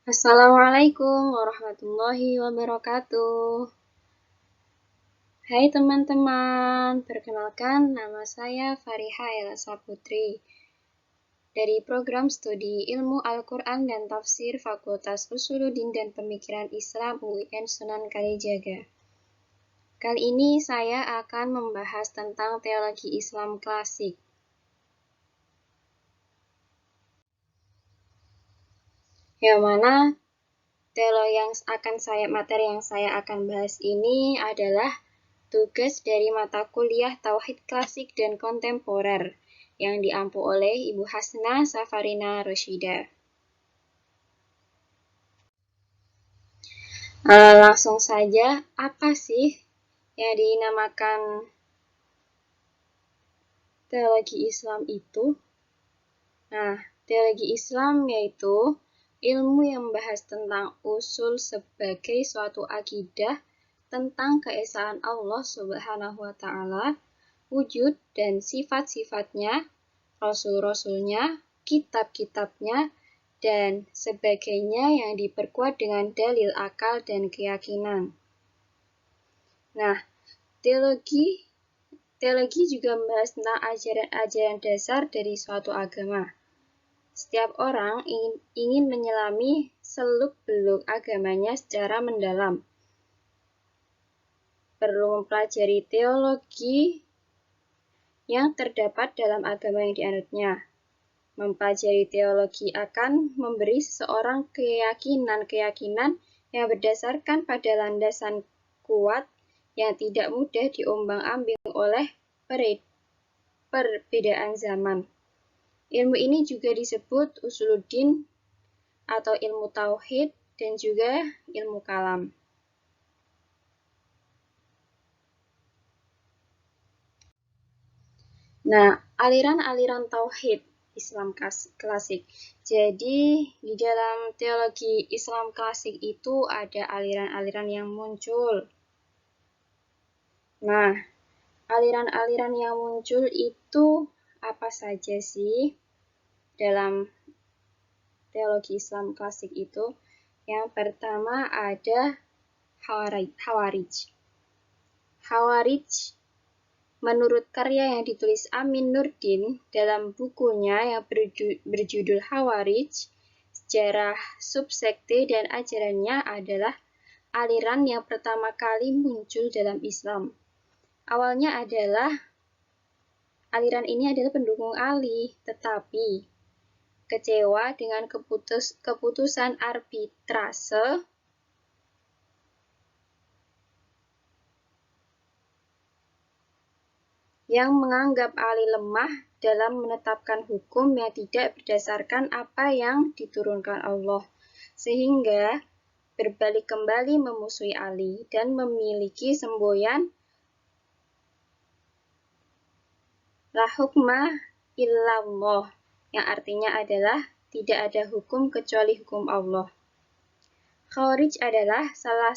Assalamualaikum warahmatullahi wabarakatuh. Hai teman-teman, perkenalkan nama saya Fariha Elsa Putri dari program studi Ilmu Al-Quran dan Tafsir Fakultas Usuluddin dan Pemikiran Islam UIN Sunan Kalijaga. Kali ini saya akan membahas tentang teologi Islam klasik. Yang mana materi yang saya akan bahas ini adalah tugas dari mata kuliah Tauhid Klasik dan Kontemporer yang diampu oleh Ibu Hasna Safarina Rosyida. Langsung saja, apa sih yang dinamakan teologi Islam itu? Nah, teologi Islam yaitu ilmu yang membahas tentang usul sebagai suatu akidah tentang keesaan Allah Subhanahu wa Ta'ala, wujud dan sifat-sifatnya, rasul-rasulnya, kitab-kitabnya, dan sebagainya yang diperkuat dengan dalil akal dan keyakinan. Nah, teologi juga membahas tentang ajaran-ajaran dasar dari suatu agama. Setiap orang ingin menyelami seluk-beluk agamanya secara mendalam. Perlu mempelajari teologi yang terdapat dalam agama yang dianutnya. Mempelajari teologi akan memberi seseorang keyakinan-keyakinan yang berdasarkan pada landasan kuat yang tidak mudah diombang-ambing oleh perbedaan zaman. Ilmu ini juga disebut usuluddin atau ilmu tauhid dan juga ilmu kalam. Nah, aliran-aliran tauhid Islam klasik. Jadi, di dalam teologi Islam klasik itu ada aliran-aliran yang muncul. Nah, aliran-aliran yang muncul itu apa saja sih dalam teologi Islam klasik itu? Yang pertama ada Khawarij. Khawarij menurut karya yang ditulis Amin Nurdin dalam bukunya yang berjudul Khawarij, Sejarah Subsekte dan Ajarannya adalah aliran yang pertama kali muncul dalam Islam. Awalnya aliran ini adalah pendukung Ali, tetapi kecewa dengan keputusan arbitrase yang menganggap Ali lemah dalam menetapkan hukum yang tidak berdasarkan apa yang diturunkan Allah, sehingga berbalik kembali memusuhi Ali dan memiliki semboyan La hukma illallah, yang artinya adalah tidak ada hukum kecuali hukum Allah. Khawarij adalah salah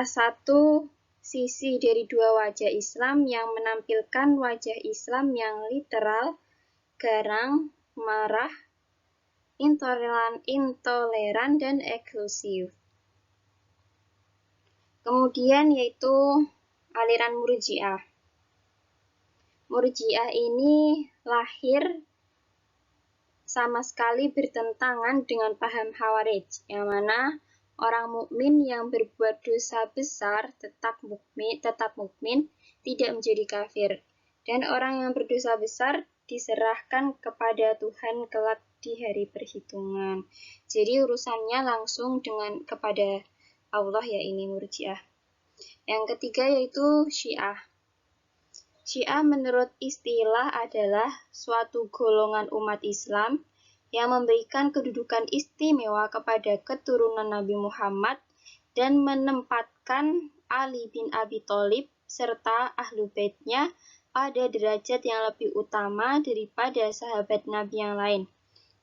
satu sisi dari dua wajah Islam yang menampilkan wajah Islam yang literal, garang, marah, intoleran dan eksklusif. Kemudian yaitu aliran Murji'ah. Murji'ah ini lahir sama sekali bertentangan dengan paham Khawarij, yang mana orang mukmin yang berbuat dosa besar tetap mukmin, tidak menjadi kafir, dan orang yang berdosa besar diserahkan kepada Tuhan kelak di hari perhitungan. Jadi urusannya langsung kepada Allah, ya ini Murji'ah. Yang ketiga yaitu Syiah. Syiah menurut istilah adalah suatu golongan umat Islam yang memberikan kedudukan istimewa kepada keturunan Nabi Muhammad dan menempatkan Ali bin Abi Thalib serta ahlu baitnya pada derajat yang lebih utama daripada sahabat Nabi yang lain.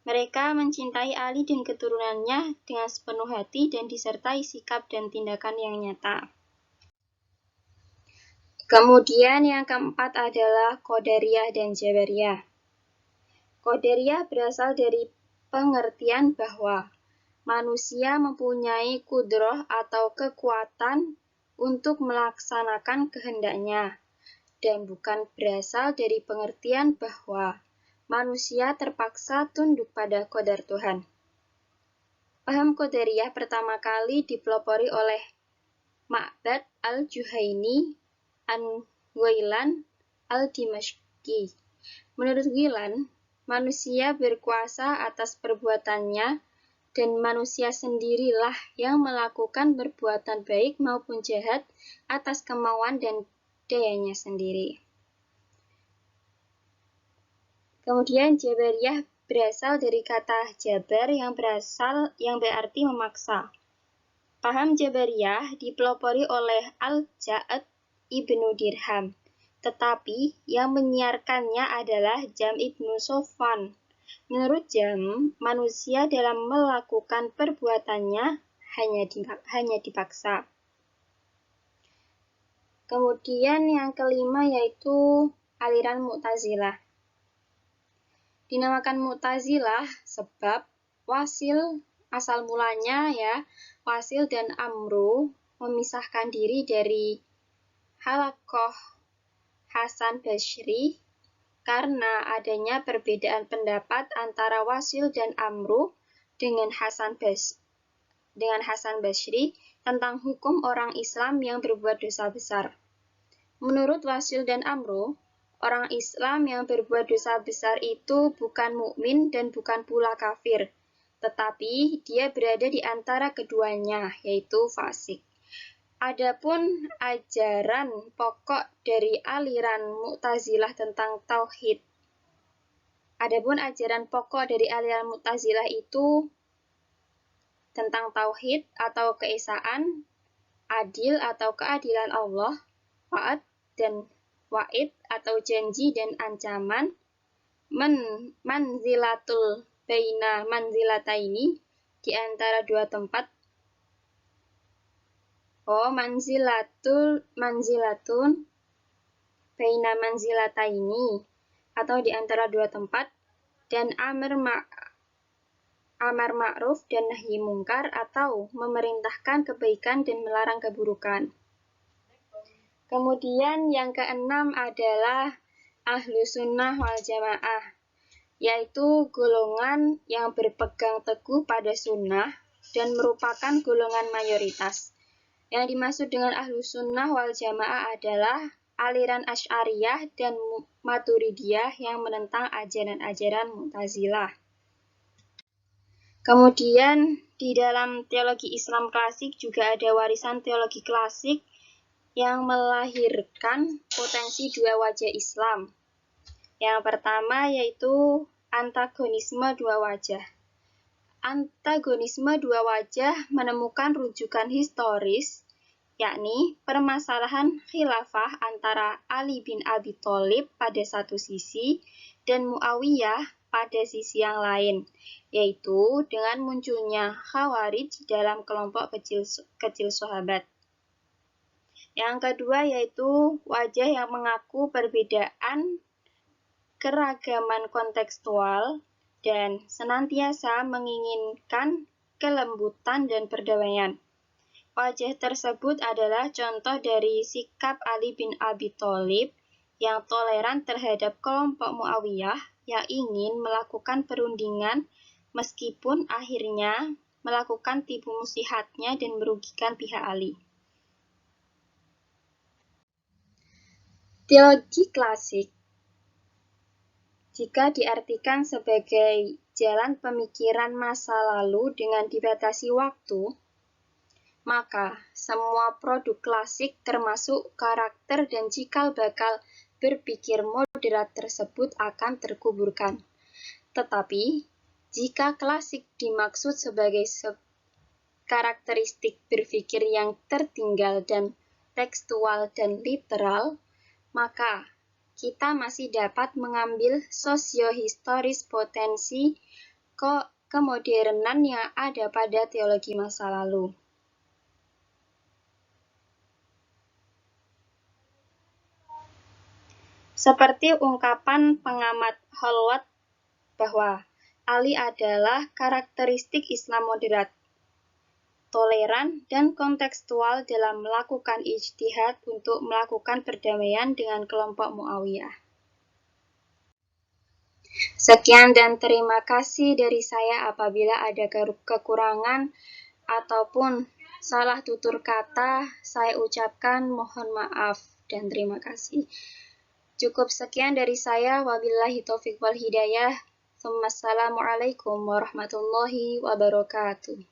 Mereka mencintai Ali dan keturunannya dengan sepenuh hati dan disertai sikap dan tindakan yang nyata. Kemudian yang keempat adalah Qadariyah dan Jabariyah. Qadariyah berasal dari pengertian bahwa manusia mempunyai kudroh atau kekuatan untuk melaksanakan kehendaknya, dan bukan berasal dari pengertian bahwa manusia terpaksa tunduk pada qadar Tuhan. Paham Qadariyah pertama kali dipelopori oleh Ma'bad al-Juhaini an-Ghailan al-Dimashqi. Menurut Ghailan, manusia berkuasa atas perbuatannya dan manusia sendirilah yang melakukan perbuatan baik maupun jahat atas kemauan dan dayanya sendiri. Kemudian Jabariyah berasal dari kata jabar yang berarti memaksa. Paham Jabariyah dipelopori oleh Al-Ja'ad Ibnu Dirham, tetapi yang menyiarkannya adalah Jam Ibnu Sofwan. Menurut Jam, manusia dalam melakukan perbuatannya hanya dipaksa. Kemudian yang kelima yaitu aliran Mu'tazilah. Dinamakan Mu'tazilah sebab asal mulanya Wasil dan Amru memisahkan diri dari Halaqah Hasan Basri karena adanya perbedaan pendapat antara Wasil dan Amru dengan Hasan Basri tentang hukum orang Islam yang berbuat dosa besar. Menurut Wasil dan Amru, orang Islam yang berbuat dosa besar itu bukan mukmin dan bukan pula kafir, tetapi dia berada di antara keduanya, yaitu fasik. Adapun ajaran pokok dari aliran Mu'tazilah tentang tauhid. Itu tentang tauhid atau keesaan, adil atau keadilan Allah, wa'ad dan wa'id atau janji dan ancaman, manzilatul baina manzilataini di antara dua tempat. Manzilatun baina manzilataini atau di antara dua tempat, dan amar ma'ruf dan nahi mungkar atau memerintahkan kebaikan dan melarang keburukan. Kemudian yang keenam adalah Ahlu Sunnah wal Jamaah, yaitu golongan yang berpegang teguh pada sunnah dan merupakan golongan mayoritas. Yang dimaksud dengan Ahlu Sunnah wal Jamaah adalah aliran Asy'ariyah dan Maturidiyah yang menentang ajaran-ajaran Mu'tazilah. Kemudian di dalam teologi Islam klasik juga ada warisan teologi klasik yang melahirkan potensi dua wajah Islam. Yang pertama yaitu antagonisme dua wajah. Antagonisme dua wajah menemukan rujukan historis, yakni permasalahan khilafah antara Ali bin Abi Thalib pada satu sisi dan Muawiyah pada sisi yang lain, yaitu dengan munculnya Khawarij dalam kelompok kecil sahabat. Yang kedua yaitu wajah yang mengaku perbedaan keragaman kontekstual dan senantiasa menginginkan kelembutan dan perdamaian. Wajah tersebut adalah contoh dari sikap Ali bin Abi Thalib yang toleran terhadap kelompok Muawiyah yang ingin melakukan perundingan meskipun akhirnya melakukan tipu muslihatnya dan merugikan pihak Ali. Teologi klasik jika diartikan sebagai jalan pemikiran masa lalu dengan dibatasi waktu, maka semua produk klasik termasuk karakter dan cikal bakal berpikir moderat tersebut akan terkuburkan. Tetapi, jika klasik dimaksud sebagai karakteristik berpikir yang tertinggal dan tekstual dan literal, maka kita masih dapat mengambil sosiohistoris potensi kemodernan yang ada pada teologi masa lalu. Seperti ungkapan pengamat Holwat bahwa Ali adalah karakteristik Islam moderat, toleran, dan kontekstual dalam melakukan ijtihad untuk melakukan perdamaian dengan kelompok Muawiyah. Sekian dan terima kasih dari saya. Apabila ada kekurangan ataupun salah tutur kata, saya ucapkan mohon maaf dan terima kasih. Cukup sekian dari saya. Wabillahi taufiq wal hidayah. Assalamualaikum warahmatullahi wabarakatuh.